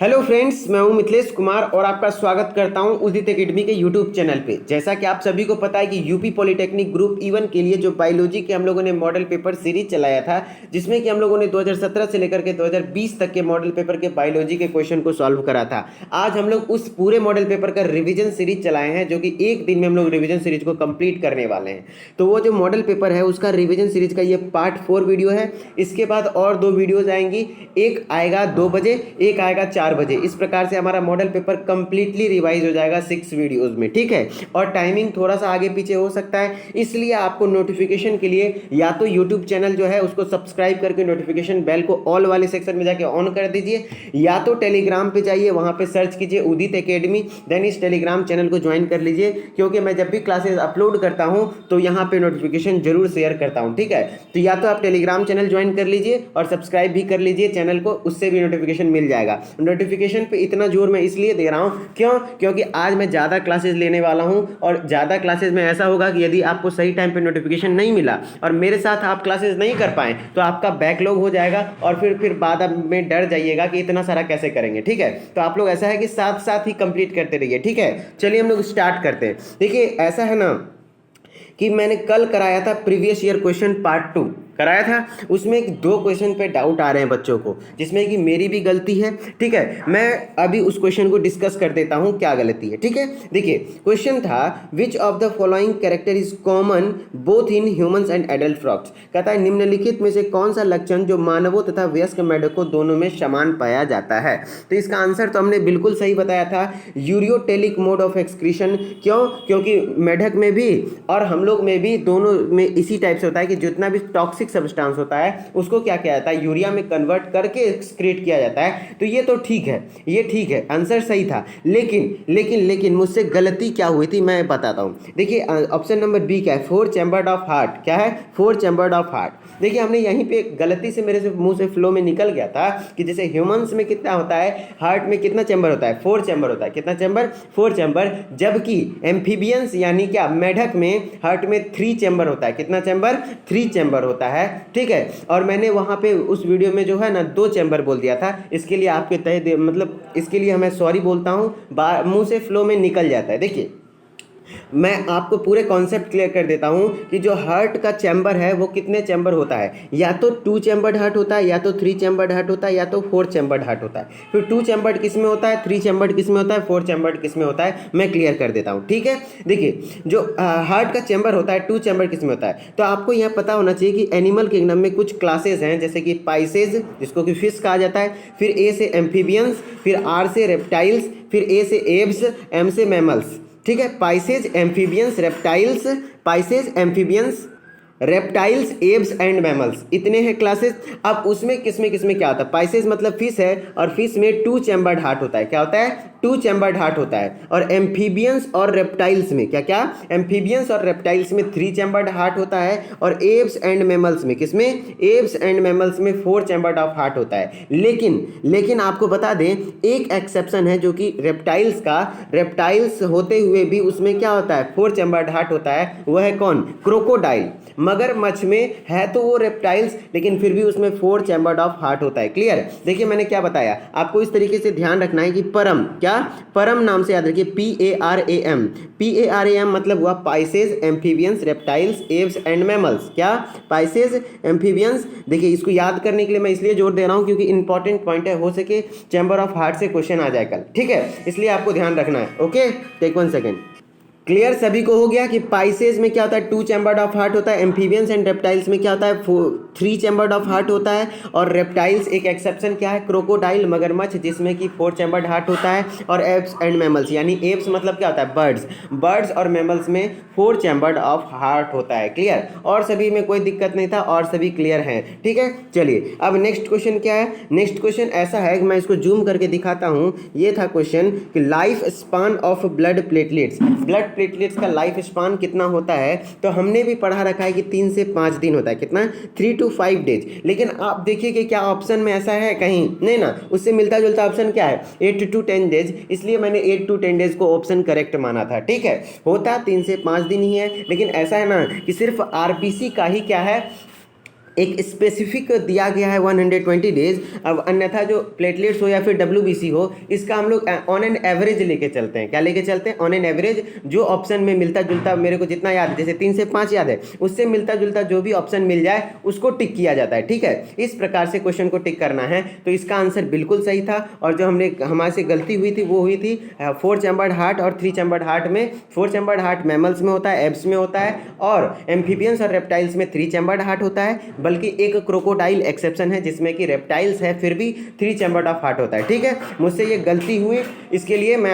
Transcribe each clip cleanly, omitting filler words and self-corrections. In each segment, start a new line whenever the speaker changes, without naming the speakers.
Hello friends, मैं हूं मिथिलेश कुमार और आपका स्वागत करता हूं उदित एकेडमी के यूट्यूब चैनल पे। जैसा कि आप सभी को पता है कि यूपी पॉलिटेक्निक ग्रुप E1 के लिए जो बायोलॉजी के हम लोगों ने मॉडल पेपर सीरीज चलाया था, जिसमें कि हम लोगों ने 2017 से लेकर के 2020 तक के मॉडल पेपर के बायोलॉजी के क्वेश्चन को सॉल्व करा था। आज हम लोग उस पूरे मॉडल पेपर का रिविजन सीरीज चलाए हैं, जो कि एक दिन में हम लोग रिविजन सीरीज को कंप्लीट करने वाले हैं। तो वो जो मॉडल पेपर है उसका रिविजन सीरीज का ये पार्ट 4 वीडियो है। इसके बाद और 2 वीडियोज आएंगी, एक आएगा 2 बजे, एक आएगा 4 बजे। इस प्रकार से हमारा मॉडल पेपर कंप्लीटली रिवाइज हो जाएगा 6 वीडियोस में, ठीक है। और टाइमिंग थोड़ा सा आगे पीछे हो सकता है, इसलिए आपको नोटिफिकेशन के लिए या तो यूट्यूब चैनल जो है उसको सब्सक्राइब करके नोटिफिकेशन बेल को ऑल वाले सेक्शन में जाके ऑन कर दीजिए, या तो टेलीग्राम पे जाइए, वहां पे सर्च कीजिए उदित एकेडमी, देन इस टेलीग्राम चैनल को ज्वाइन कर लीजिए, क्योंकि मैं जब भी क्लासेस अपलोड करता हूं तो यहाँ पे नोटिफिकेशन जरूर शेयर करता हूं, ठीक है। तो या तो आप टेलीग्राम चैनल ज्वाइन कर लीजिए और सब्सक्राइब भी कर लीजिए चैनल को, उससे भी नोटिफिकेशन मिल जाएगा। नोटिफिकेशन पे इतना जोर मैं इसलिए दे रहा हूं, क्योंकि आज मैं ज़्यादा क्लासेस लेने वाला हूं, और ज़्यादा क्लासेस में ऐसा होगा कि यदि आपको सही टाइम पे नोटिफिकेशन नहीं मिला और मेरे साथ आप क्लासेस नहीं कर पाए तो आपका बैकलॉग हो जाएगा, और फिर बाद में डर जाइएगा कि इतना सारा कैसे करेंगे, ठीक है। तो आप लोग ऐसा है कि साथ साथ ही कंप्लीट करते रहिए, ठीक है। चलिए हम लोग स्टार्ट करते हैं। देखिए ऐसा है ना कि मैंने कल कराया था प्रीवियस ईयर क्वेश्चन पार्ट 2 कराया था, उसमें 2 क्वेश्चन पे डाउट आ रहे हैं बच्चों को, जिसमें कि मेरी भी गलती है, ठीक है। मैं अभी उस क्वेश्चन को डिस्कस कर देता हूं क्या गलती है, ठीक है। देखिए क्वेश्चन था, which of the following character is common both in humans and adult frogs. कहता है निम्नलिखित में से कौन सा लक्षण जो मानवों तथा वयस्क मेढकों दोनों में समान पाया जाता है। तो इसका आंसर तो हमने बिल्कुल सही बताया था, यूरियोटेलिक मोड ऑफ एक्सक्रीशन। क्यों? क्योंकि मेढक में भी और हम लोग में भी, दोनों में इसी टाइप से होता है कि जितना भी टॉक्सिक सब्सटेंस होता है उसको क्या किया जाता है, यूरिया में कन्वर्ट करके एक्सक्रीट किया जाता है। तो ये तो ठीक है, ये ठीक है, आंसर सही था। लेकिन मुझसे गलती क्या हुई थी मैं बताता हूं। देखिए ऑप्शन नंबर बी क्या है, 4 चैम्बर्ड ऑफ हार्ट। क्या है? 4 चैम्बर्ड ऑफ हार्ट। देखिए हमने यहीं पे गलती से मेरे से मुंह से फ्लो में निकल गया था कि जैसे ह्यूमंस में कितना होता है, हार्ट में कितना चैम्बर होता है, 4 चैम्बर होता है। कितना चैम्बर? 4 चैम्बर। जबकि एम्फीबियंस यानी क्या, मेढक में हार्ट में 3 चैम्बर होता है। कितना चैम्बर? 3 चैम्बर होता है, ठीक है। और मैंने वहां पे उस वीडियो में जो है ना 2 चैम्बर बोल दिया था। इसके लिए आपके मतलब इसके लिए मैं सॉरी बोलता हूं, मुंह से फ्लो में निकल जाता है। देखिए मैं आपको पूरे कॉन्सेप्ट क्लियर कर देता हूं कि जो हार्ट का चैम्बर है वो कितने चैम्बर होता है, या तो 2 चैम्बर्ड हार्ट होता है, या तो 3 चैम्बर्ड हार्ट होता है, या तो 4 चैम्बर्ड हार्ट होता है। फिर 2 चैम्बर्ड किस में होता है, 3 चैम्बर्ड किस में होता है, 4 चैम्बर्ड किस में होता है, मैं क्लियर कर देता हूं, ठीक है। देखिए जो हार्ट का चैम्बर होता है, 2 चैम्बर किस में होता है, तो आपको यहाँ पता होना चाहिए कि एनिमल किंगडम में कुछ क्लासेज हैं, जैसे कि पाइसेज जिसको कि फिश कहा जाता है, फिर ए से एम्फीबियंस, फिर आर से रेप्टाइल्स, फिर ए से एब्स, एम से मैमल्स, ठीक है। Pisces, amphibians, reptiles, Pisces, amphibians, reptiles, abs and mammals, इतने हैं क्लासेस। अब उसमें किसमें क्या होता है, पाइसेज मतलब फिश है, और फिश में 2 चैम्बर्ड हार्ट होता है। क्या होता है? 2 चैम्बर्ड हार्ट होता है। और एम्फीबियंस और रेप्टाइल्स में क्या, एम्फीबियंस और रेप्टाइल्स में 3 चैम्बर्ड हार्ट होता है। और एब्स एंड मैमल्स में, किसमें? एब्स एंड मैमल्स में 4 चैम्बर्ड ऑफ हार्ट होता है। लेकिन आपको बता दें एक एक्सेप्शन है, जो कि रेप्टाइल्स का, रेप्टाइल्स होते हुए भी उसमें क्या होता है, 4 चैम्बर्ड हार्ट होता है। वह है कौन? क्रोकोडाइल। मगरमच्छ में है तो वो रेप्टाइल्स, लेकिन फिर भी उसमें 4 चैम्बर्ड ऑफ हार्ट होता है। क्लियर? देखिए मैंने क्या बताया आपको, इस तरीके से ध्यान रखना है कि परम, क्या परम नाम से याद रखिए, PARAM। PARAM मतलब हुआ pisces, amphibians, reptiles, aves and mammals. क्या? Pisces, amphibians. देखिए इसको याद करने के लिए मैं इसलिए जोर दे रहा हूं क्योंकि इंपॉर्टेंट पॉइंट है, हो सके चैम्बर ऑफ हार्ट से क्वेश्चन आ जाए कल, ठीक है, इसलिए आपको ध्यान रखना है। Okay, take 1 second. क्लियर सभी को हो गया कि पाइसेज में क्या होता है, 2 चैम्बर्ड ऑफ हार्ट होता है, एम्फीबियंस एंड रेप्टाइल्स में क्या होता है, 3 चैम्बर्ड ऑफ हार्ट होता है। और रेप्टाइल्स एक एक्सेप्शन क्या है, क्रोकोडाइल, मगरमच्छ, जिसमें कि 4 चैम्बर्ड हार्ट होता है। और एप्स एंड मैमल्स, यानी एप्स मतलब क्या होता है, बर्ड्स और मैमल्स में 4 चैम्बर्ड ऑफ हार्ट होता है। क्लियर? और सभी में कोई दिक्कत नहीं था, और सभी क्लियर हैं, ठीक है। चलिए अब नेक्स्ट क्वेश्चन क्या है। नेक्स्ट क्वेश्चन ऐसा है कि मैं इसको जूम करके दिखाता हूं। ये था क्वेश्चन कि life span of blood platelets. Blood platelets का लाइफ स्पान कितना होता है, तो हमने भी पढ़ा रखा है कि 3 से 5 दिन होता है। कितना? 3 to 5 डेज। लेकिन आप देखिए कि क्या ऑप्शन में ऐसा है कहीं नहीं ना, उससे मिलता जुलता ऑप्शन क्या है, 8 to 10 डेज, इसलिए मैंने 8 to 10 डेज को ऑप्शन करेक्ट माना था, ठीक है। होता 3 से 5 दिन ही है, लेकिन ऐसा है ना कि सिर्फ आरबीसी का ही क्या है, एक स्पेसिफिक दिया गया है 120 डेज। अब अन्यथा जो प्लेटलेट्स हो या फिर WBC हो, इसका हम लोग ऑन एन एवरेज लेके चलते हैं। क्या लेके चलते हैं? On an average. जो ऑप्शन में मिलता जुलता, मेरे को जितना याद है, जैसे 3 से 5 याद है, उससे मिलता जुलता जो भी ऑप्शन मिल जाए उसको टिक किया जाता है। ठीक है, इस प्रकार से क्वेश्चन को टिक करना है। तो इसका आंसर बिल्कुल सही था। और जो हमारे से गलती हुई थी वो हुई थी 4 चैम्बर्ड हार्ट और 3 चैम्बर्ड हार्ट में। 4 चैम्बर्ड हार्ट मैमल्स में होता है, एब्स में होता है, और एम्फीबियंस और रेप्टाइल्स में 3 चैम्बर्ड हार्ट होता है। बल्कि एक क्रोकोडाइल एक्सेप्शन है जिसमें कि रेप्टाइल्स है, फिर भी 3 चैम्बर्ड ऑफ हार्ट होता है। ठीक है, मुझसे ये गलती हुई, इसके लिए मैं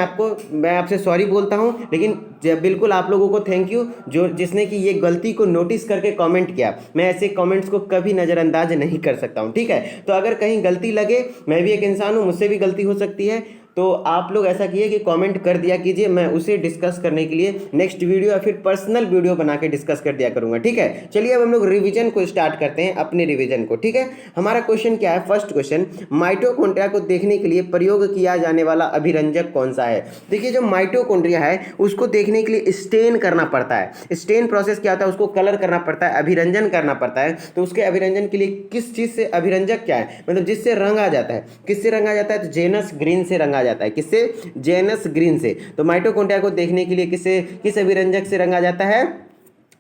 आपसे सॉरी बोलता हूँ। लेकिन बिल्कुल आप लोगों को थैंक यू जिसने कि ये गलती को नोटिस करके कमेंट किया। मैं ऐसे कमेंट्स को कभी नज़रअंदाज नहीं कर सकता हूँ। ठीक है, तो अगर कहीं गलती लगे, मैं भी एक इंसान हूँ, मुझसे भी गलती हो सकती है, तो आप लोग ऐसा कीजिए कि कमेंट कर दिया कीजिए, मैं उसे डिस्कस करने के लिए नेक्स्ट वीडियो या फिर पर्सनल वीडियो बना के डिस्कस कर दिया करूंगा। ठीक है, चलिए अब हम लोग रिवीजन को स्टार्ट करते हैं, अपने रिवीजन को। ठीक है, हमारा क्वेश्चन क्या है? फर्स्ट क्वेश्चन, माइटोकॉन्ड्रिया को देखने के लिए प्रयोग किया जाने वाला अभिरंजक कौन सा है? देखिए, जो माइटोकॉन्ड्रिया है उसको देखने के लिए स्टेन करना पड़ता है। स्टेन प्रोसेस क्या होता है? उसको कलर करना पड़ता है, अभिरंजन करना पड़ता है। तो उसके अभिरंजन के लिए किस चीज़ से अभिरंजक क्या है, मतलब जिससे रंग आ जाता है? किससे रंग आ जाता है? तो जेनस ग्रीन से रंगा जाता है। किससे? जेनस ग्रीन से। तो माइटोकॉन्ड्रिया को देखने के लिए किस अभिरंजक से रंगा जाता है?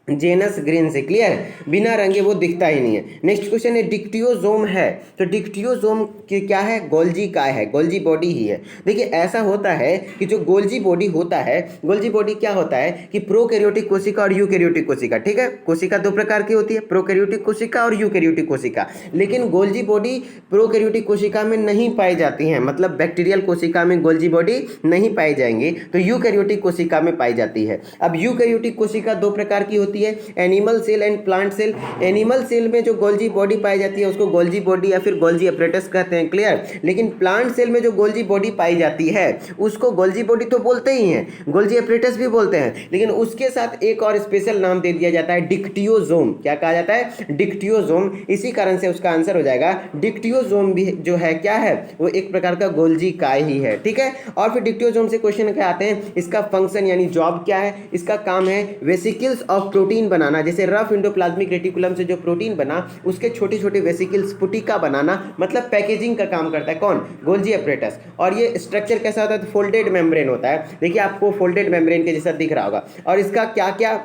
जेनस ग्रीन से। क्लियर? बिना रंगे वो दिखता ही नहीं है। नेक्स्ट क्वेश्चन है, डिक्टियोजोम है, तो डिक्टियोजोम क्या है? गोल्जी काय है, गोल्जी बॉडी ही है। देखिए, ऐसा होता है कि जो गोल्जी बॉडी होता है, गोल्जी बॉडी क्या होता है कि प्रोकैरियोटिक कोशिका और यूकैरियोटिक कोशिका। ठीक है, कोशिका 2 प्रकार की होती है, प्रोकैरियोटिक कोशिका और यूकैरियोटिक कोशिका। लेकिन गोल्जी बॉडी प्रोकैरियोटिक कोशिका में नहीं पाई जाती है, मतलब बैक्टीरियल कोशिका में गोल्जी बॉडी नहीं पाई जाएंगी, तो यूकैरियोटिक कोशिका में पाई जाती है। अब यूकैरियोटिक कोशिका 2 प्रकार की होती है, animal cell and plant cell. Animal cell में जो गोल्जी बॉडी पाई जाती है उसको गोल्जी बॉडी या फिर गोल्जी अपरेटस कहते हैं। क्लियर? लेकिन प्लांट सेल में जो गोल्जी बॉडी पाई जाती है उसको गोल्जी बॉडी तो बोलते ही हैं, गोल्जी अपरेटस भी बोलते हैं, लेकिन उसके साथ एक और स्पेशल नाम दे दिया जाता है, डिक्टियोजोम। क्या कहा जाता है? डिक्टियोजोम। इसी कारण से उसका आंसर हो जाएगा डिक्टियोजोम भी जो है क्या है? वो एक प्रकार का गोल्जी काय ही है। ठीक है, और फिर डिक्टियोजोम से क्वेश्चन क्या आते हैं? इसका फंक्शन यानी जॉब क्या है? इसका काम है वेसिकल्स ऑफ प्रोटीन बनाना। जैसे रफ एंडोप्लाज्मिक रेटिकुलम से जो प्रोटीन बना उसके छोटे छोटे वेसिकल्स पुटिका बनाना, मतलब पैकेजिंग का काम करता है। कौन? Golgi apparatus. और ये स्ट्रक्चर कैसा होता है? तो फोल्डेड मेम्ब्रेन होता है। देखिए, आपको फोल्डेड मेम्ब्रेन के जैसा दिख रहा होगा। और इसका क्या क्या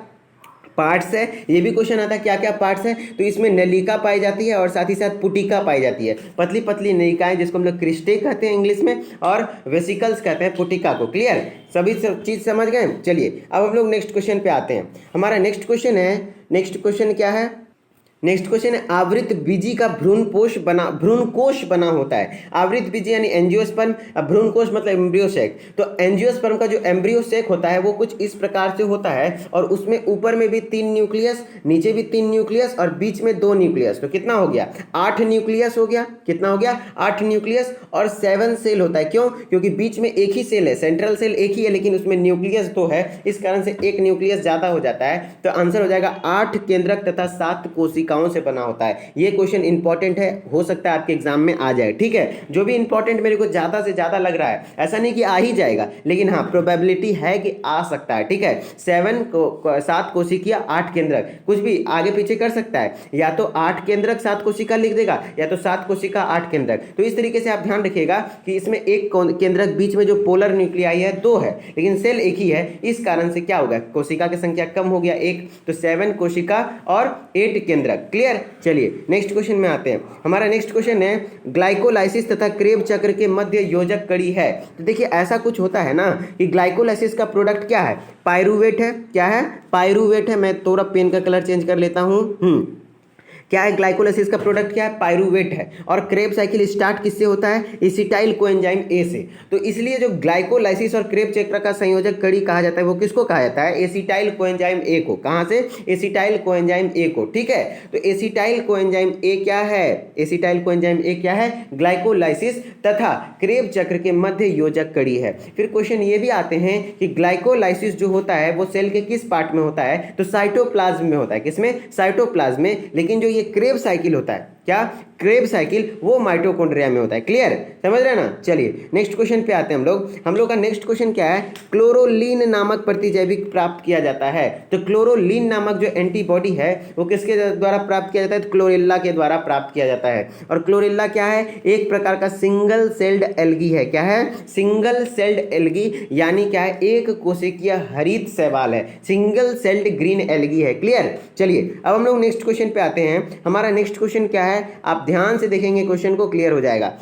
पार्ट्स है, ये भी क्वेश्चन आता है, क्या क्या पार्ट्स है? तो इसमें नलिका पाई जाती है और साथ ही साथ पुटिका पाई जाती है, पतली पतली नलिकाएं जिसको हम लोग क्रिस्टे कहते हैं इंग्लिश में, और वेसिकल्स कहते हैं पुटिका को। क्लियर? सभी चीज़ समझ गए? चलिए अब हम लोग नेक्स्ट क्वेश्चन पे आते हैं। हमारा नेक्स्ट क्वेश्चन है, नेक्स्ट क्वेश्चन क्या है? नेक्स्ट क्वेश्चन है, आवृत बीजी का भ्रूणकोश बना होता है। आवृत बीजी यानी एंजियोस्पर्म, भ्रूणकोश मतलब एम्ब्रियोसेक। तो एंजियोस्पर्म का जो एम्ब्रियोसेक होता है वो कुछ इस प्रकार से होता है, और उसमें ऊपर में भी 3 न्यूक्लियस, नीचे भी 3 न्यूक्लियस और बीच में 2 न्यूक्लियस। तो कितना हो गया? 8 न्यूक्लियस हो गया। कितना हो गया? 8 न्यूक्लियस और 7 सेल होता है। क्यों? क्योंकि बीच में एक ही सेल है, सेंट्रल सेल एक ही है, लेकिन उसमें न्यूक्लियस 2 है, इस कारण से एक न्यूक्लियस ज़्यादा हो जाता है। तो आंसर हो जाएगा 8 केंद्रक तथा 7 कोशिका से बना होता है। ये क्वेश्चन इंपॉर्टेंट है, हो सकता है आपके एग्जाम में आ जाए। ठीक है, जो भी इंपॉर्टेंट मेरे को ज्यादा से ज्यादा लग रहा है, ऐसा नहीं कि आ ही जाएगा, लेकिन हाँ प्रोबेबिलिटी है कि आ सकता है। ठीक है, 7 कोशिका 8 केंद्रक, कुछ भी आगे पीछे कर सकता है, या तो 8 केंद्रक 7 कोशिका लिख देगा, या तो 7 कोशिका 8 केंद्रक। तो इस तरीके से आप ध्यान रखिएगा कि इसमें एक केंद्रक बीच में जो पोलर न्यूक्लियाई है 2 है, लेकिन सेल एक ही है, इस कारण से क्या होगा? कोशिका की संख्या कम हो गया 1, तो 7 कोशिका और 8 केंद्रक। क्लियर? चलिए नेक्स्ट क्वेश्चन में आते हैं। हमारा नेक्स्ट क्वेश्चन है, ग्लाइकोलाइसिस तथा क्रेब चक्र के मध्य योजक कड़ी है। तो देखिए, ऐसा कुछ होता है ना कि ग्लाइकोलाइसिस का प्रोडक्ट क्या है? पायरूवेट है। क्या है? पायरूवेट है। मैं थोड़ा पेन का कलर चेंज कर लेता हूँ। क्या है? ग्लाइकोलाइसिस का प्रोडक्ट क्या है? पायरूवेट है। और क्रेब साइकिल स्टार्ट किससे होता है? एसिटाइल कोएंजाइम ए से। तो इसलिए जो ग्लाइकोलाइसिस और क्रेब चक्र का संयोजक कड़ी कहा जाता है वो किसको कहा जाता है? एसिटाइल कोएंजाइम ए को। कहाँ से? एसिटाइल कोएंजाइम ए को। ठीक है, तो एसिटाइल कोएंजाइम ए क्या है? एसिटाइल कोएंजाइम ए क्या है? ग्लाइकोलाइसिस तथा क्रेब चक्र के मध्य योजक कड़ी है। फिर क्वेश्चन ये भी आते हैं कि ग्लाइकोलाइसिस जो होता है वो सेल के किस पार्ट में होता है? तो साइटोप्लाज्म में होता है। किसमें? साइटोप्लाज्म में। लेकिन जो ये क्रेब साइकिल होता है, क्या, क्रेब साइकिल, वो माइटोकॉन्ड्रिया में होता है। क्लियर, समझ रहे हैं ना। चलिए नेक्स्ट क्वेश्चन पे आते हैं हम लोग का नेक्स्ट क्वेश्चन क्या है, क्लोरोलिन नामक प्रतिजैविक प्राप्त किया जाता है। तो क्लोरोलिन नामक जो एंटीबॉडी है वो किसके द्वारा प्राप्त किया जाता है, तो क्लोरेला के द्वारा प्राप्त किया जाता है। और क्लोरेला क्या है, एक प्रकार का सिंगल सेल्ड एल्गी है। क्या है, सिंगल सेल्ड एल्गी, यानी क्या है, एक कोशिकीय हरित शैवाल है, सिंगल सेल्ड ग्रीन एल्गी है। क्लियर। चलिए अब हम लोग नेक्स्ट क्वेश्चन पे आते हैं। हमारा नेक्स्ट क्वेश्चन क्या है, आप ध्यान से देखेंगे क्वेश्चन को, क्लियर हो जाएगा।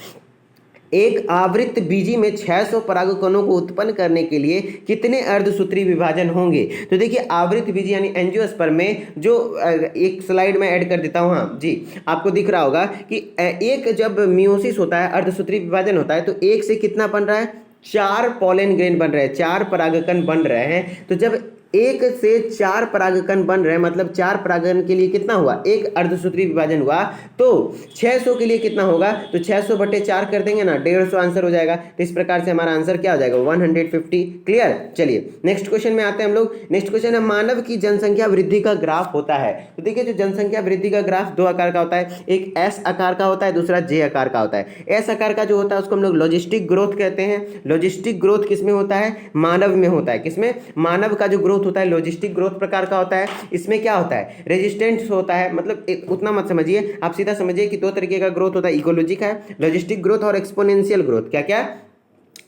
एक आवृत्त बीजी में 600 परागकणों को उत्पन्न करने के लिए कितने अर्धसूत्री विभाजन होंगे। तो देखिए आवृत्त बीजी यानी एंजियोस्पर्म में जो एक स्लाइड में ऐड कर देता हूं, हाँ जी, आपको दिख रहा होगा कि एक जब मियोसिस होता है, अर्धसूत्री विभाजन होता है, तो एक से कितना बन रहा है, 4 पॉलन ग्रेन बन रहे हैं, 4 परागकण बन रहे हैं। तो जब एक से 4 परागकण बन रहे हैं, मतलब 4 परागकण के लिए कितना हुआ, एक अर्धसूत्री विभाजन हुआ। तो 600 के लिए कितना होगा, तो 600 बटे 4 कर देंगे ना, 150 आंसर हो जाएगा। तो इस प्रकार से हमारा आंसर क्या हो जाएगा, 150। क्लियर। चलिए नेक्स्ट क्वेश्चन में आते हैं हम लोग। नेक्स्ट क्वेश्चन है, मानव की जनसंख्या वृद्धि का ग्राफ होता है। तो देखिए जो जनसंख्या वृद्धि का ग्राफ 2 आकार का होता है, एक एस आकार का होता है, दूसरा जे आकार का होता है। एस आकार का जो होता है उसको हम लोग लॉजिस्टिक ग्रोथ कहते हैं। लॉजिस्टिक ग्रोथ किसमें होता है, मानव में होता है। किसमें, मानव का जो ग्रोथ होता है लॉजिस्टिक ग्रोथ प्रकार का होता है। इसमें क्या होता है, रेजिस्टेंस होता है, मतलब उतना मत समझिए, आप सीधा समझिए कि 2 तरीके का ग्रोथ होता है, इकोलॉजी का है, लॉजिस्टिक ग्रोथ और एक्सपोनेंशियल ग्रोथ। क्या क्या,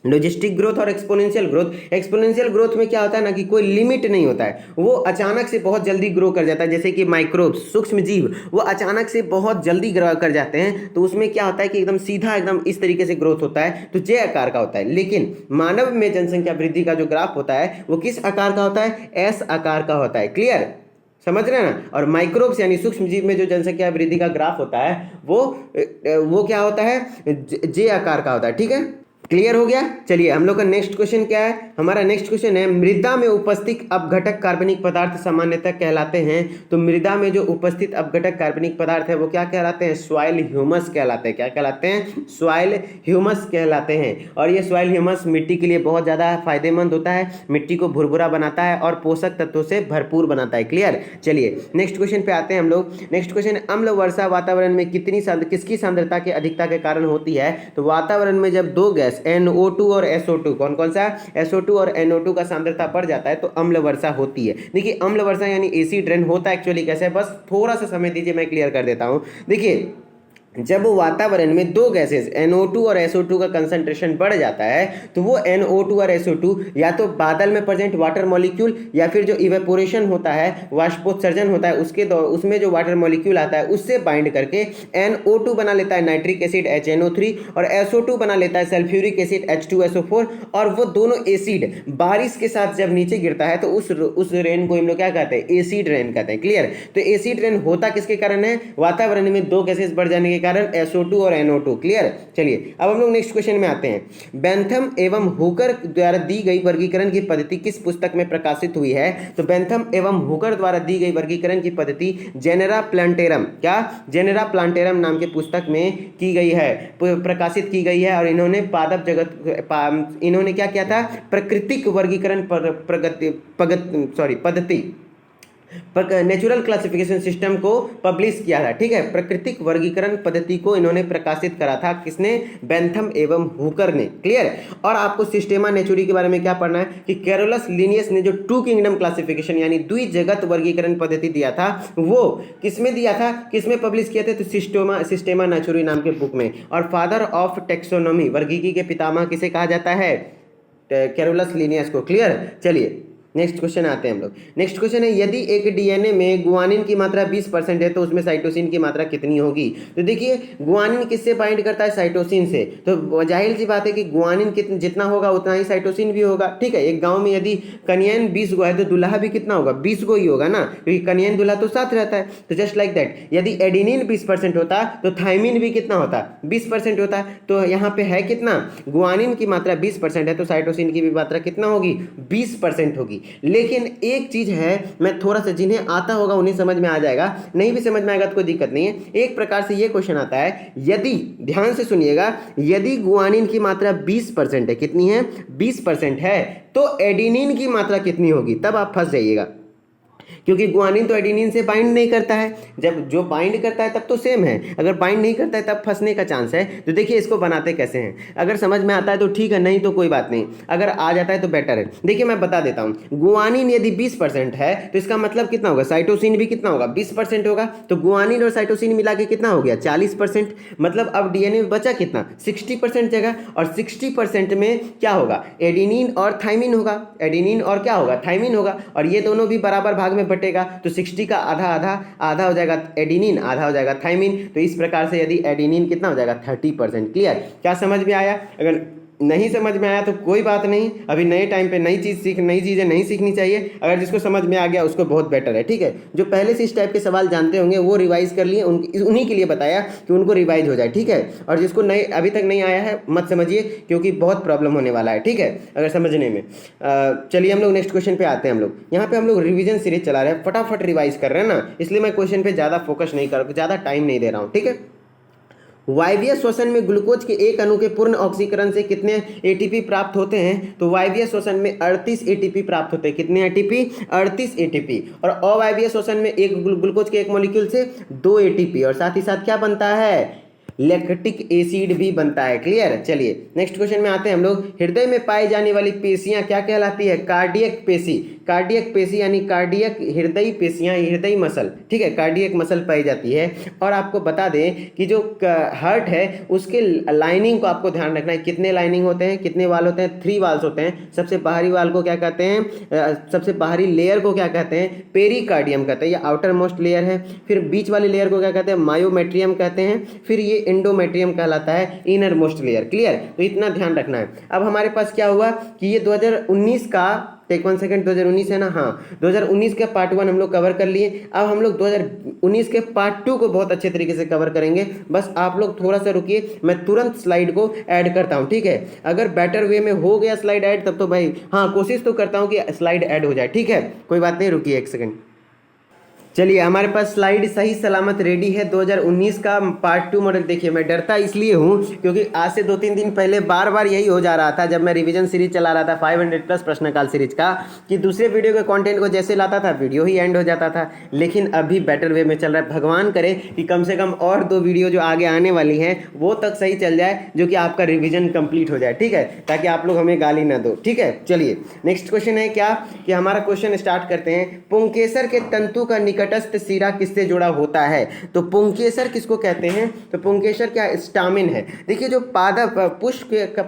लॉजिस्टिक ग्रोथ और एक्सपोनेंशियल ग्रोथ। एक्सपोनेंशियल ग्रोथ में क्या होता है ना कि कोई लिमिट नहीं होता है, वो अचानक से बहुत जल्दी ग्रो कर जाता है, जैसे कि माइक्रोब्स, सूक्ष्म जीव, वो अचानक से बहुत जल्दी ग्रो कर जाते हैं। तो उसमें क्या होता है कि एकदम सीधा, एकदम इस तरीके से ग्रोथ होता है, तो जे आकार का होता है। लेकिन मानव में जनसंख्या वृद्धि का जो ग्राफ होता है वो किस आकार का होता है, एस आकार का होता है। क्लियर, समझ रहे हैं ना। और माइक्रोब्स यानी सूक्ष्म जीव में जो जनसंख्या वृद्धि का ग्राफ होता है वो क्या होता है, जे आकार का होता है। ठीक है, क्लियर हो गया। चलिए हम लोग का नेक्स्ट क्वेश्चन क्या है, हमारा नेक्स्ट क्वेश्चन है, मृदा में उपस्थित अपघटक कार्बनिक पदार्थ सामान्यतः कहलाते हैं। तो मृदा में जो उपस्थित अपघटक कार्बनिक पदार्थ है वो क्या कहलाते हैं, सॉइल ह्यूमस कहलाते हैं। क्या कहलाते हैं, सॉइल ह्यूमस कहलाते हैं। और ये सॉइल ह्यूमस मिट्टी के लिए बहुत ज़्यादा फायदेमंद होता है, मिट्टी को भुरभुरा बनाता है और पोषक तत्वों से भरपूर बनाता है। क्लियर। चलिए नेक्स्ट क्वेश्चन पे आते हैं हम लोग। नेक्स्ट क्वेश्चन, अम्ल वर्षा वातावरण में किसकी सांद्रता के अधिकता के कारण होती है। तो वातावरण में जब 2 गैस NO2 और SO2, कौन कौन सा, SO2 और NO2 का सांद्रता बढ़ जाता है तो अम्ल वर्षा होती है। देखिए अम्ल वर्षा यानी एसिड रेन होता है एक्चुअली कैसे, बस थोड़ा सा समय दीजिए मैं क्लियर कर देता हूं। देखिए जब वातावरण में 2 गैसेस NO2 और SO2 का कंसंट्रेशन बढ़ जाता है तो वो NO2 और SO2 या तो बादल में प्रेजेंट वाटर मॉलिक्यूल या फिर जो इवेपोरेशन होता है, वाष्पोत्सर्जन होता है, उसमें जो वाटर मॉलिक्यूल आता है उससे बाइंड करके NO2 बना लेता है नाइट्रिक एसिड HNO3 और SO2 बना लेता है सल्फ्यूरिक एसिड H2SO4। और वो दोनों एसिड बारिश के साथ जब नीचे गिरता है तो उस रेन को हम लोग क्या कहते हैं, एसिड रेन कहते हैं। क्लियर। तो एसिड रेन होता किसके कारण है, वातावरण में 2 गैसेस बढ़ जाने के कारण SO2 और NO2। क्लियर। चलिए अब हम लोग नेक्स्ट क्वेश्चन में आते हैं। बेंथम एवं हुकर द्वारा दी गई वर्गीकरण की पद्धति किस पुस्तक में प्रकाशित हुई है। तो बेंथम एवं हुकर द्वारा दी गई वर्गीकरण की पद्धति जेनेरा प्लांटेरम, क्या, जेनेरा प्लांटेरम नाम के पुस्तक में की गई है, प्रकाशित की गई है। और इन्होंने पादप जगत इन्होंने क्या किया था, प्राकृतिक वर्गीकरण पद्धति नेचुरल क्लासिफिकेशन सिस्टम को पब्लिश किया था। ठीक है, प्राकृतिक वर्गीकरण पद्धति को इन्होंने प्रकाशित करा था, किसने, बेंथम एवं हुकर ने। क्लियर। और आपको सिस्टेमा नेचुरी के बारे में क्या पढ़ना है कि कैरोलस लिनियस ने जो 2 किंगडम क्लासिफिकेशन यानी द्विजगत वर्गीकरण पद्धति दिया था वो किसमें दिया था, किसमें पब्लिश किया था, तो सिस्टेमा नेचुरी नाम के बुक में। और फादर ऑफ टेक्सोनोमी, वर्गीकी के पितामह किसे कहा जाता है, कैरोलस लिनियस को। क्लियर। चलिए नेक्स्ट क्वेश्चन आते हैं हम लोग। नेक्स्ट क्वेश्चन है, यदि एक डीएनए में गुआनिन की मात्रा 20% है तो उसमें साइटोसिन की मात्रा कितनी होगी। तो देखिए गुआनिन किससे बाइंड करता है, साइटोसिन से। तो जाहिर सी बात है कि गुआनिन जितना होगा उतना ही साइटोसिन भी होगा। ठीक है, एक गांव में यदि कन्यान 20 गो है तो दूल्हा भी कितना होगा, 20 गो ही होगा ना, क्योंकि कन्यान दूल्हा तो साथ रहता है। तो जस्ट लाइक दैट यदि एडिनिन 20% होता तो थाइमिन भी कितना होता, 20% होता। तो यहाँ पे है कितना, गुआनिन की मात्रा 20% है तो साइटोसिन की भी मात्रा कितना होगी, 20% होगी। लेकिन एक चीज है, मैं थोड़ा सा, जिन्हें आता होगा उन्हें समझ में आ जाएगा, नहीं भी समझ में आएगा तो कोई दिक्कत नहीं है। एक प्रकार से ये क्वेश्चन आता है, यदि, ध्यान से सुनिएगा, यदि गुआनिन की मात्रा 20% है, कितनी है, 20% है, तो एडिनिन की मात्रा कितनी होगी, तब आप फंस जाइएगा। क्योंकि गुआनिन तो एडेनिन से बाइंड नहीं करता है, जब जो बाइंड करता है तब तो सेम है, अगर बाइंड नहीं करता है तब फंसने का चांस है। तो देखिए इसको बनाते कैसे हैं, अगर समझ में आता है तो ठीक है, नहीं तो कोई बात नहीं, अगर आ जाता है तो बेटर है। देखिए मैं बता देता हूँ, गुआनिन यदि 20% है तो इसका मतलब कितना होगा, साइटोसिन भी कितना होगा, 20% होगा, तो गुआनिन और साइटोसिन मिला के कितना हो गया, 40%। मतलब अब डीएनए में बचा कितना, 60% जगह, और 60% में क्या होगा, एडेनिन और थाइमिन होगा, एडेनिन और क्या होगा, थाइमिन होगा, और ये दोनों भी बराबर भाग में बटेगा, तो 60 का आधा आधा, आधा हो जाएगा एडेनिन, आधा हो जाएगा थाइमिन। तो इस प्रकार से यदि एडेनिन कितना हो जाएगा, 30%। क्लियर, क्या समझ में आया? अगर नहीं समझ में आया तो कोई बात नहीं, अभी नए टाइम पे नई चीज़ें नहीं सीखनी चाहिए। अगर जिसको समझ में आ गया उसको बहुत बेटर है, ठीक है। जो पहले से इस टाइप के सवाल जानते होंगे वो रिवाइज कर लिए, उन्हीं के लिए बताया कि उनको रिवाइज हो जाए, ठीक है। और जिसको नए अभी तक नहीं आया है मत समझिए, क्योंकि बहुत प्रॉब्लम होने वाला है, ठीक है, अगर समझने में। चलिए हम लोग नेक्स्ट क्वेश्चन पे आते हैं। हम लोग यहाँ पे हम लोग रिविजन सीरीज चला रहे हैं, फटाफट रिवाइज कर रहे हैं ना, इसलिए मैं क्वेश्चन पे ज़्यादा फोकस नहीं कर, ज़्यादा टाइम नहीं दे रहा हूँ, ठीक है। वायवीय श्वसन में ग्लूकोज के एक अणु के पूर्ण ऑक्सीकरण से कितने एटीपी प्राप्त होते हैं? तो वायवीय श्वसन में 38 एटीपी प्राप्त होते हैं। कितने एटीपी? 38 एटीपी। और अवायवीय श्वसन में एक ग्लूकोज के एक मॉलिक्यूल से 2 एटीपी, और साथ ही साथ क्या बनता है, लैक्टिक एसिड भी बनता है। क्लियर, चलिए नेक्स्ट क्वेश्चन में आते हैं हम लोग। हृदय में पाई जाने वाली पेशियां क्या कहलाती है? कार्डियक पेशी। कार्डियक पेशी यानी कार्डियक हृदय पेशियां, हृदय मसल, ठीक है, कार्डियक मसल पाई जाती है। और आपको बता दें कि जो हार्ट है उसके लाइनिंग को आपको ध्यान रखना है, कितने लाइनिंग होते हैं, कितने वाल होते हैं, 3 वाल्स होते हैं। सबसे बाहरी वाल को क्या कहते हैं, सबसे बाहरी लेयर को क्या कहते हैं, पेरिकार्डियम कहते हैं, ये आउटर मोस्ट लेयर है। फिर बीच वाले लेयर को क्या कहते हैं, मायोमेट्रियम कहते हैं। फिर ये एंडोमेट्रियम कहलाता है, इनर मोस्ट लेयर। क्लियर, तो इतना ध्यान रखना है। अब हमारे पास क्या हुआ कि ये 2019 का, टेक 1 सेकंड, 2019 है ना, हाँ 2019 के पार्ट 1 हम लोग कवर कर लिए। अब हम लोग 2019 के पार्ट 2 को बहुत अच्छे तरीके से कवर करेंगे। बस आप लोग थोड़ा सा रुकिए, मैं तुरंत स्लाइड को ऐड करता हूँ, ठीक है। अगर बेटर वे में हो गया स्लाइड ऐड तब तो भाई हाँ, कोशिश तो करता हूँ कि स्लाइड ऐड हो जाए, ठीक है, कोई बात नहीं, रुकिए 1 सेकंड। चलिए हमारे पास स्लाइड सही सलामत रेडी है। 2019 का पार्ट 2 मॉडल। देखिए मैं डरता इसलिए हूँ क्योंकि आज से 2-3 दिन पहले बार बार यही हो जा रहा था जब मैं रिवीजन सीरीज चला रहा था 500+ प्रश्नकाल सीरीज का, कि दूसरे वीडियो के कंटेंट को जैसे लाता था वीडियो ही एंड हो जाता था। लेकिन अभी बेटर वे में चल रहा है। भगवान करे कि कम से कम और 2 वीडियो जो आगे आने वाली हैं वो तक सही चल जाए, जो कि आपका रिविजन कंप्लीट हो जाए, ठीक है, ताकि आप लोग हमें गाली ना दो, ठीक है। चलिए नेक्स्ट क्वेश्चन है क्या कि हमारा क्वेश्चन स्टार्ट करते हैं। पुंकेसर के तंतु का निकटस्थ सिरा किससे जुड़ा होता है? तो पुंकेसर किसको कहते हैं? तो पुंकेसर क्या, स्टामिन है। देखिए जो पादप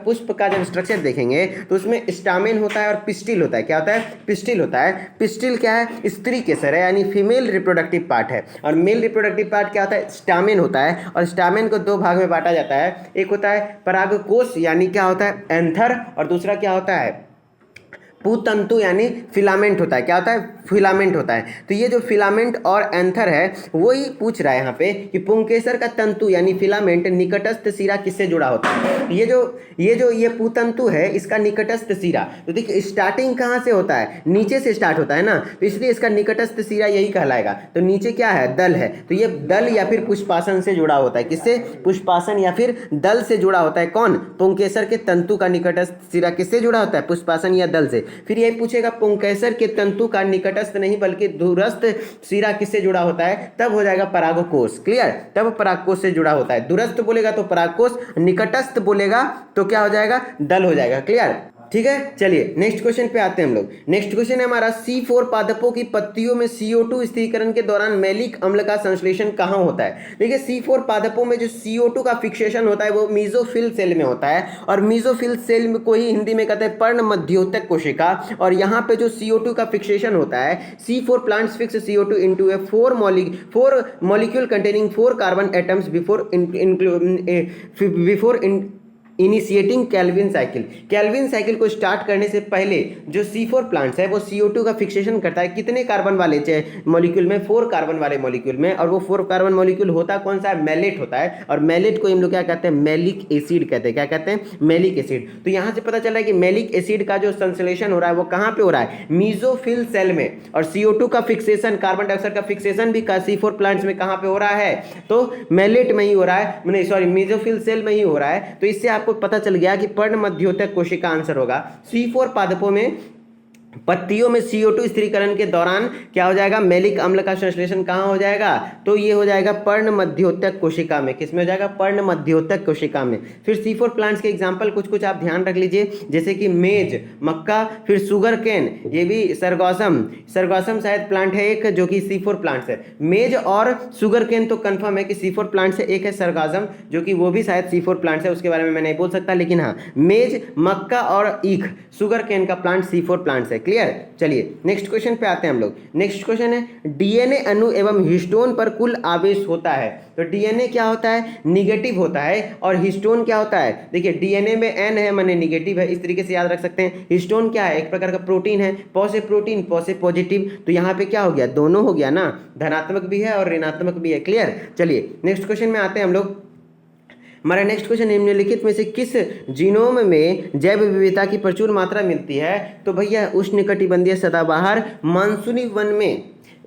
पुष्प का जब स्ट्रक्चर देखेंगे तो उसमें स्टामिन होता है और पिस्टिल होता है। क्या होता है? पिस्टिल होता है। पिस्टिल क्या है? स्त्री केसर है, यानी फीमेल रिप्रोडक्टिव पार्ट है। और मेल रिप्रोडक्टिव पार्ट क्या होता है? स्टामिन होता है। और स्टामिन को 2 भाग में बांटा जाता है, एक होता है परागकोश यानी क्या होता है, एंथर, और दूसरा क्या होता है, पुतंतु यानी फिलामेंट होता है। क्या होता है? फिलामेंट होता है। तो ये जो फिलामेंट और एंथर है वही पूछ रहा है यहाँ पे कि पुंकेसर का तंतु यानी फिलामेंट निकटस्थ सिरा किससे जुड़ा होता है? ये पुतंतु है, इसका निकटस्थ सिरा, तो देखिए स्टार्टिंग कहाँ से होता है? नीचे से स्टार्ट होता है ना, तो इसलिए इसका निकटस्थ सिरा यही कहलाएगा। तो नीचे क्या है? दल है। तो ये दल या फिर पुष्पासन से जुड़ा होता है। किससे? पुष्पासन या फिर दल से जुड़ा होता है। कौन? पुंकेसर के तंतु का निकटस्थ सिरा किससे जुड़ा होता है? पुष्पासन या दल से। फिर यही पूछेगा पुंकेसर के तंतु का निकटस्थ नहीं बल्कि दूरस्थ सिरा किससे जुड़ा होता है? तब हो जाएगा परागकोश। क्लियर, तब परागकोश से जुड़ा होता है। दूरस्थ बोलेगा तो परागकोश, निकटस्थ बोलेगा तो क्या हो जाएगा? दल हो जाएगा। क्लियर, ठीक है। चलिए नेक्स्ट क्वेश्चन पे आते हैं हम लोग। नेक्स्ट क्वेश्चन है हमारा, C4 पादपों की पत्तियों में CO2 स्थिरीकरण के दौरान मैलिक अम्ल का संश्लेषण कहाँ होता है? देखिए C4 पादपों में जो CO2 का फिक्सेशन होता है वो मीजोफिल सेल में होता है। और मीजोफिल सेल में को ही हिंदी में कहते हैं पर्ण मध्योतक कोशिका। और यहाँ पे जो CO2 का फिक्सेशन होता है, C4 plants fix CO2 into a 4 molecule containing 4 carbon atoms before initiating Calvin cycle. Calvin cycle को स्टार्ट करने से पहले जो C4 प्लांट्स है वो CO2 का फिक्सेशन करता है। कितने कार्बन वाले मॉलिक्यूल में? 4 कार्बन वाले मॉलिक्यूल में। और वो 4 कार्बन मॉलिक्यूल होता कौन सा है? मैलेट होता है। और मैलेट को हम लोग क्या कहते हैं? मैलिक एसिड कहते हैं। क्या कहते हैं? Malic acid. तो यहाँ से पता चल रहा है कि मैलिक एसिड का जो संश्लेषण हो रहा है वो कहाँ पे हो रहा है? मीजोफिल सेल में। और CO2 का फिक्सेशन, कार्बन डाइऑक्साइड का फिक्सेशन भी C4 प्लांट्स में कहाँ पे हो रहा है? तो मैलेट में ही हो रहा है, सॉरी मीजोफिल सेल में ही हो रहा है। तो इससे आपको पता चल गया कि पर्ण मध्योतक कोशिका आंसर होगा। C4 पादपों में पत्तियों में CO2 स्थिरीकरण के दौरान क्या हो जाएगा, मैलिक अम्ल का संश्लेषण कहाँ हो जाएगा, तो ये हो जाएगा पर्ण मध्योतक कोशिका में। किसमें हो जाएगा, पर्ण मध्योतक कोशिका में। फिर C4 प्लांट्स के एग्जाम्पल कुछ कुछ आप ध्यान रख लीजिए, जैसे कि मेज, मक्का, फिर सुगर केन, ये भी सरगोसम शायद प्लांट है एक जो कि C4 प्लांट्स है। मेज और सुगर केन तो कंफर्म है कि C4 प्लांट से, एक है सरगोसम जो कि वो भी शायद C4 प्लांट्स है, उसके बारे में मैं नहीं बोल सकता, लेकिन हाँ मेज, मक्का और ईख, सुगर केन का प्लांट C4 प्लांट्स है। क्लियर। चलिए नेक्स्ट क्वेश्चन पे आते हैं हम लोग। नेक्स्ट क्वेश्चन है डीएनए अणु एवं हिस्टोन पर कुल आवेश होता है। तो डीएनए क्या होता है, निगेटिव होता है, और हिस्टोन क्या होता है, देखिए डीएनए में N है माने निगेटिव है, इस तरीके से याद रख सकते हैं। हिस्टोन क्या है, एक प्रकार का प्रोटीन है, पॉ से प्रोटीन, पॉ से पॉजिटिव, तो यहाँ पे क्या हो गया, दोनों हो गया ना, धनात्मक भी है और ऋणात्मक भी है। क्लियर। चलिए नेक्स्ट क्वेश्चन में आते हैं हम लोग। हमारा नेक्स्ट क्वेश्चन, निम्नलिखित में से किस जीनोम में जैव विविधता की प्रचुर मात्रा मिलती है। तो भैया उष्णकटिबंधीय सदाबहार मानसूनी वन में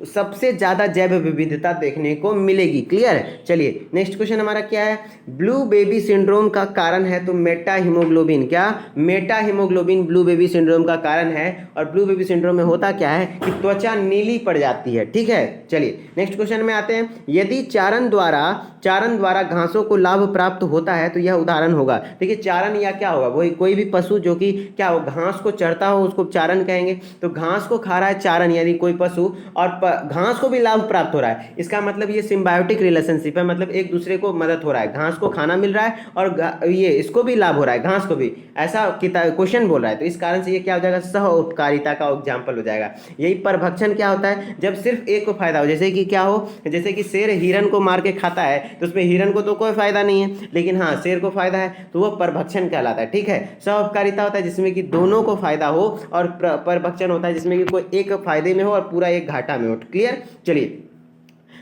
सबसे ज्यादा जैव विविधता देखने को मिलेगी। क्लियर। चलिए नेक्स्ट क्वेश्चन हमारा क्या है, ब्लू बेबी सिंड्रोम का कारण है तो मेटा हीमोग्लोबिन, क्या Meta haemoglobin blue baby syndrome का कारण है। और ब्लू बेबी सिंड्रोम में होता क्या है कि त्वचा नीली पड़ जाती है। ठीक है। चलिए नेक्स्ट क्वेश्चन में आते हैं, यदि चारण द्वारा घासों को लाभ प्राप्त होता है तो यह उदाहरण होगा। देखिए चारण या क्या होगा, वही कोई भी पशु जो कि क्या हो, घास को चरता हो उसको चारण कहेंगे। तो घास को खा रहा है चारण यानी कोई पशु, और घास को भी लाभ प्राप्त हो रहा है, इसका मतलब ये सिम्बायोटिक रिलेशनशिप है, मतलब एक दूसरे को मदद हो रहा है, घास को खाना मिल रहा है और ये इसको भी लाभ हो रहा है, घास को भी, ऐसा क्वेश्चन बोल रहा है। तो इस कारण से ये क्या हो जाएगा, सह उपकारिता का एग्जाम्पल हो जाएगा। यही परभक्षण क्या होता है, जब सिर्फ एक को फायदा हो, जैसे कि क्या हो, जैसे कि शेर हिरन को मार के खाता है तो उसमें हिरन को तो कोई फायदा नहीं है, लेकिन हाँ शेर को फायदा है, तो वो परभक्षण कहलाता है। ठीक है। सह उपकारिता होता है जिसमें कि दोनों को फायदा हो, और परभक्षण होता है जिसमें कि कोई एक फायदे में हो और पूरा एक घाटा में हो। क्लियर। चलिए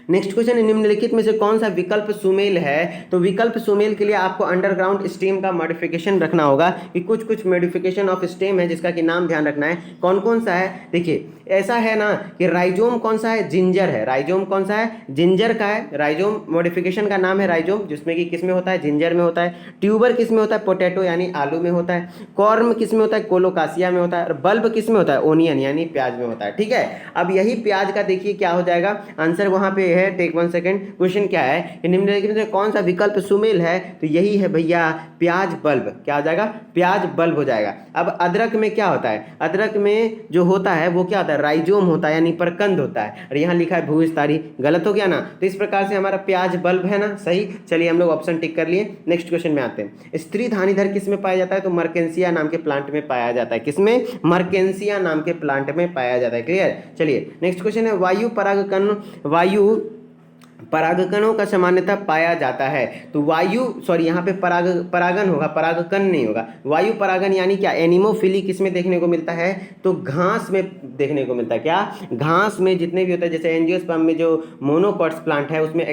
नेक्स्ट क्वेश्चन, निम्नलिखित में से कौन सा विकल्प सुमेल है। तो विकल्प सुमेल के लिए आपको अंडरग्राउंड स्टेम का मॉडिफिकेशन रखना होगा, कि कुछ कुछ मॉडिफिकेशन ऑफ स्टेम है जिसका कि नाम ध्यान रखना है। कौन कौन सा है, देखिए ऐसा है ना कि राइजोम कौन सा है, जिंजर है। राइजोम कौन सा है, जिंजर का है। राइजोम मॉडिफिकेशन का नाम है राइजोम, जिसमें कि किस में होता है, जिंजर में होता है। ट्यूबर किस में होता है, पोटैटो यानी आलू में होता है। कॉर्म किस में होता है, कोलोकासिया में होता है। और बल्ब किस में होता है, ओनियन यानी प्याज में होता है। ठीक है। अब यही प्याज का देखिए क्या हो जाएगा, आंसर वहां पे है, टेक 1 सेकेंड। क्वेश्चन क्या है कि निम्नलिखित में कौन सा विकल्प सुमेल है, तो यही है भैया प्याज बल्ब। क्या हो जाएगा, प्याज बल्ब हो जाएगा। अब अदरक में क्या होता है, अदरक में जो होता है वो क्या होता है, राइजोम होता है यानी प्रकंद होता है, और यहाँ लिखा है भूविस्तारी, गलत हो गया ना। तो इस प्रकार से हमारा प्याज बल्ब है ना, सही। चलिए हम लोग ऑप्शन टिक कर लिए। नेक्स्ट क्वेश्चन में आते हैं, स्त्री धानीधर किस में पाया जाता है, तो मर्केंसिया नाम के प्लांट में पाया जाता है। किसमें, मर्केंसिया नाम के प्लांट में पाया जाता है। क्लियर। चलिए नेक्स्ट क्वेश्चन है, वायु परागकणों का सामान्यतः पाया जाता है। तो यहाँ पे परागन होगा, परागकण नहीं होगा। वायु परागन यानी क्या, एनिमोफिली किस में देखने को मिलता है, तो घास में देखने को मिलता है। क्या, घास में जितने भी होता है, जैसे एंजियोस्पर्म में जो मोनोकॉट्स प्लांट है उसमें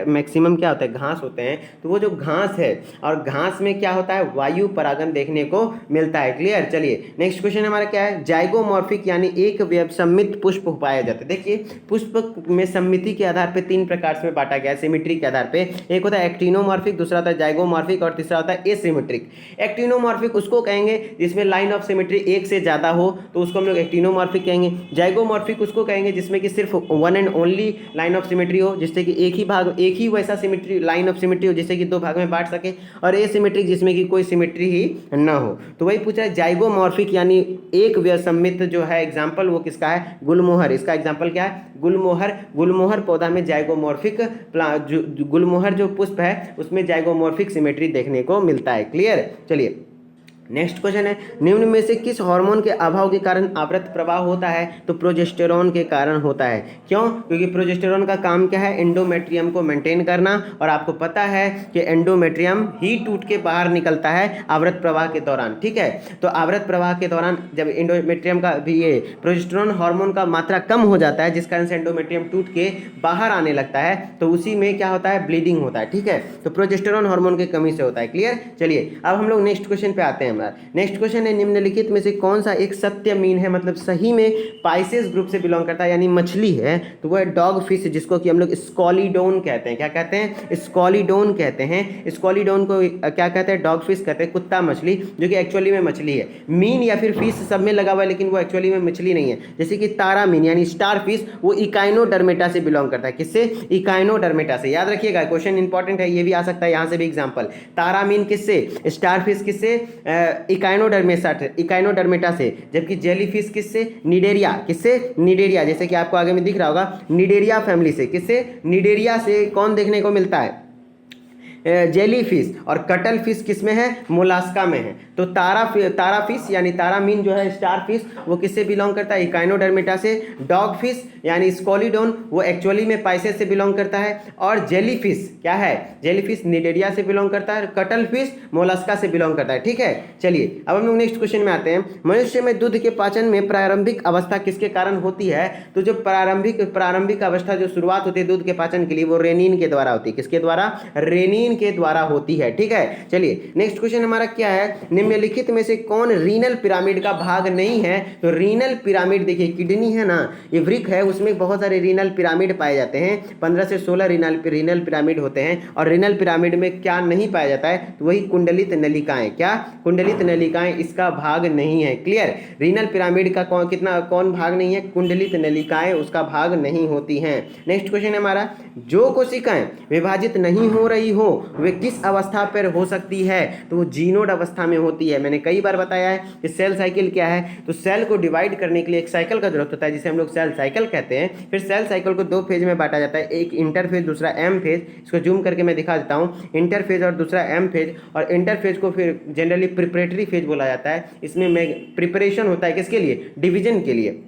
मैक्सिमम क्या होता है, घास होते हैं। तो वो जो घास है, और घास में क्या होता है, वायु परागन देखने को मिलता है। क्लियर। चलिए नेक्स्ट क्वेश्चन हमारा क्या है, जाइगोमॉर्फिक यानी एक व्यवसम्मित पुष्प पाया जाता है। देखिए पुष्प में सम्मिति के आधार पर 3 प्रकार में बांटा गया है, सिमेट्री के आधार पे। एक होता है एक्टिनोमॉर्फिक, दूसरा होता है जाइगोमॉर्फिक, और तीसरा होता है एसिमेट्रिक। एक्टिनोमॉर्फिक उसको कहेंगे जिसमें लाइन ऑफ सिमेट्री एक से ज्यादा हो, तो उसको हम लोग एक्टिनोमॉर्फिक कहेंगे। जाइगोमॉर्फिक उसको कहेंगे जिसमें कि सिर्फ one and only line of symmetry हो, जिससे कि एक ही वैसा सिमेट्री लाइन ऑफ सिमेट्री हो जिससे कि 2 भाग में बांट सके। और एसिमेट्रिक जिसमें कि कोई सिमेट्री ही न हो। तो वही पूछा है, जाइगोमॉर्फिक यानी एक व्यवसम्मित जो है एग्जाम्पल वो किसका है, गुलमोहर। इसका एग्जाम्पल क्या है, गुलमोहर पौधा में जाइगोमॉर्फिक गुलमोहर जो पुष्प है उसमें जाइगोमॉर्फिक सिमेट्री देखने को मिलता है। क्लियर। चलिए नेक्स्ट क्वेश्चन है, निम्न में से किस हार्मोन के अभाव के कारण आवर्त प्रवाह होता है, तो प्रोजेस्टेरॉन के कारण होता है। क्यों, क्योंकि प्रोजेस्टेरॉन का काम क्या है, एंडोमेट्रियम को मेंटेन करना, और आपको पता है कि एंडोमेट्रियम ही टूट के बाहर निकलता है आवर्त प्रवाह के दौरान। ठीक है। तो आवर्त प्रवाह के दौरान जब एंडोमेट्रियम का भी ये प्रोजेस्टेरॉन हार्मोन का मात्रा कम हो जाता है, जिस कारण से एंडोमेट्रियम टूट के बाहर आने लगता है, तो उसी में क्या होता है, ब्लीडिंग होता है। ठीक है। तो प्रोजेस्टेरॉन हार्मोन की कमी से होता है। क्लियर। चलिए अब हम लोग नेक्स्ट क्वेश्चन पे आते हैं। हमारा नेक्स्ट क्वेश्चन है, निम्नलिखित में से कौन सा एक सत्य मीन है, मतलब सही में पाइसेस ग्रुप से बिलोंग करता है, यानी मछली है, तो वो है डॉग फिश, जिसको कि हम लोग स्कॉलीडोन कहते हैं। क्या कहते हैं? स्कॉलीडोन कहते हैं। स्कॉलीडोन को क्या कहते हैं? डॉग फिश कहते हैं, कुत्ता मछली, जो कि एक्चुअली में मछली है। मीन या फिर फिश सब में लगा हुआ है, लेकिन वो एक्चुअली में मछली नहीं है। जैसे कि तारा मीन यानी स्टार फिश, वो इकाइनोडर्मेटा से बिलोंग करता है। किससे? इकाइनोडर्मेटा से। याद रखिएगा, क्वेश्चन इंपॉर्टेंट है, ये भी आ सकता है यहाँ से भी एग्जाम्पल। तारा मीन किससे? स्टार फिश किससे? इकाइनोडर्मेटा से। जबकि जेली फिश किससे? निडेरिया। किससे? निडेरिया। जैसे कि आपको आगे में दिख रहा होगा, निडेरिया फैमिली से। किससे? निडेरिया से। कौन देखने को मिलता है? Jelly fish. और कटल फिश किस में है? मोलास्का में है। तो तारा फिश यानी तारा मीन जो है स्टार फिश, वो किससे बिलोंग करता है? इकाइनोडर्मेटा से। डॉग फिश यानी स्कॉलीडोन, वो एक्चुअली में पाइसेस से बिलोंग करता है। और जेली फिश क्या है? जेली फिश निडेरिया से बिलोंग करता है। कटल फिश मोलास्का से बिलोंग करता है। ठीक है, चलिए अब हम लोग नेक्स्ट क्वेश्चन में आते हैं। मनुष्य में दूध के पाचन में प्रारंभिक अवस्था किसके कारण होती है? तो जो प्रारंभिक अवस्था जो शुरुआत होती है दूध के पाचन के लिए, वो रेनिन के द्वारा होती है। किसके द्वारा? रेनिन के द्वारा होती है। ठीक है, चलिए नेक्स्ट क्वेश्चन हमारा क्या है, निम्नलिखित में से कौन रीनल पिरामिड का भाग नहीं है? तो रीनल पिरामिड देखिए, किडनी है ना, ये वृक्क है, उसमें बहुत सारे रीनल पिरामिड पाए जाते हैं। 15 से 16 रीनल पिरामिड होते हैं। और रीनल पिरामिड में क्या नहीं पाया जाता है? तो वही कुंडलित नलिकाएं। क्या? कुंडलित नलिकाएं इसका भाग नहीं है। क्लियर? रीनल पिरामिड का कौन भाग नहीं है? कुंडलित नलिकाएं उसका भाग नहीं होती हैं। नेक्स्ट क्वेश्चन है हमारा, जो कोशिकाएं विभाजित नहीं हो रही हो वे किस अवस्था पर हो सकती है? तो वो जीनोड अवस्था में होती है। मैंने कई बार बताया है कि सेल साइकिल क्या है। तो सेल को डिवाइड करने के लिए एक साइकिल का जरूरत होता है, जिसे हम लोग सेल साइकिल कहते हैं। फिर सेल साइकिल को दो फेज में बांटा जाता है, एक इंटरफेज, दूसरा एम फेज। इसको जूम करके मैं दिखा देता हूँ, इंटरफेज और दूसरा एम फेज। और इंटरफेज को फिर जनरली प्रिपरेटरी फेज बोला जाता है। इसमें प्रिपरेशन होता है किसके लिए? डिवीजन के लिए।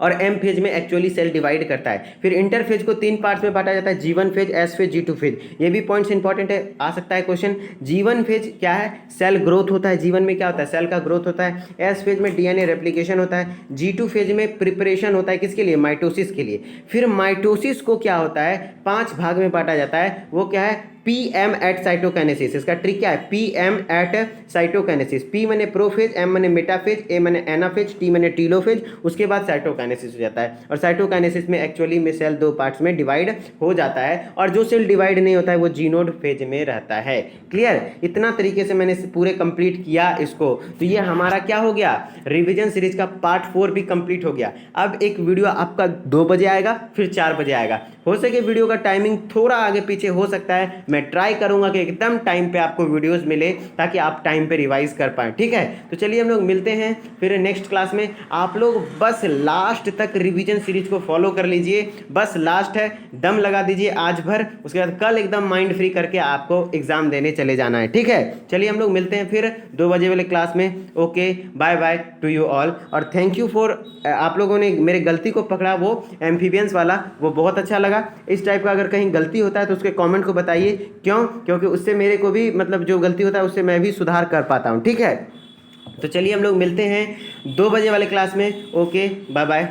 और एम फेज में एक्चुअली सेल डिवाइड करता है। फिर इंटर फेज को 3 पार्ट्स में बांटा जाता है, G1 phase, S phase, G2 phase. ये भी पॉइंट्स इंपॉर्टेंट है, आ सकता है क्वेश्चन। G1 फेज क्या है? सेल ग्रोथ होता है। जीवन में क्या होता है? सेल का ग्रोथ होता है। S फेज में डीएनए रेप्लिकेशन होता है। G2 फेज में प्रिपरेशन होता है, किसके लिए? माइटोसिस के लिए। फिर माइटोसिस को क्या होता है? 5 भाग में बांटा जाता है। वो क्या है? PM at cytokinesis. इसका ट्रिक क्या है? PM at cytokinesis. P माने प्रोफेज, M माने मेटाफेज, A माने एनाफेज, T माने टीलोफेज। उसके बाद साइटोकाइनेसिस हो जाता है। और साइटोकाइनेसिस में एक्चुअली में सेल 2 पार्ट्स में डिवाइड हो जाता है। और जो सेल डिवाइड नहीं होता है वो जीनोड फेज में रहता है। क्लियर? इतना तरीके से मैंने पूरे कंप्लीट किया इसको। तो ये हमारा क्या हो गया? रिविजन सीरीज का पार्ट 4 भी कंप्लीट हो गया। अब एक वीडियो आपका 2 बजे आएगा, फिर 4 बजे आएगा। हो सके वीडियो का टाइमिंग थोड़ा आगे पीछे हो सकता है, मैं ट्राई करूंगा कि एकदम टाइम पे आपको वीडियोस मिले, ताकि आप टाइम पे रिवाइज कर पाएं। ठीक है, तो चलिए हम लोग मिलते हैं फिर नेक्स्ट क्लास में। आप लोग बस लास्ट तक रिवीजन सीरीज को फॉलो कर लीजिए, बस लास्ट है, दम लगा दीजिए आज भर, उसके बाद कल एकदम माइंड फ्री करके आपको एग्जाम देने चले जाना है। ठीक है, चलिए हम लोग मिलते हैं फिर 2 बजे वाले क्लास में। Okay, bye bye to you all. और थैंक यू फॉर, आप लोगों ने मेरे गलती को पकड़ा, वो एम्फीबियंस वाला, वो बहुत अच्छा लगा। इस टाइप का अगर कहीं गलती होता है तो उसके कमेंट को बताइए। क्यों? क्योंकि उससे मेरे को भी, मतलब जो गलती होता है उससे मैं भी सुधार कर पाता हूँ। ठीक है, तो चलिए हम लोग मिलते हैं 2 बजे वाले क्लास में। Okay, bye bye.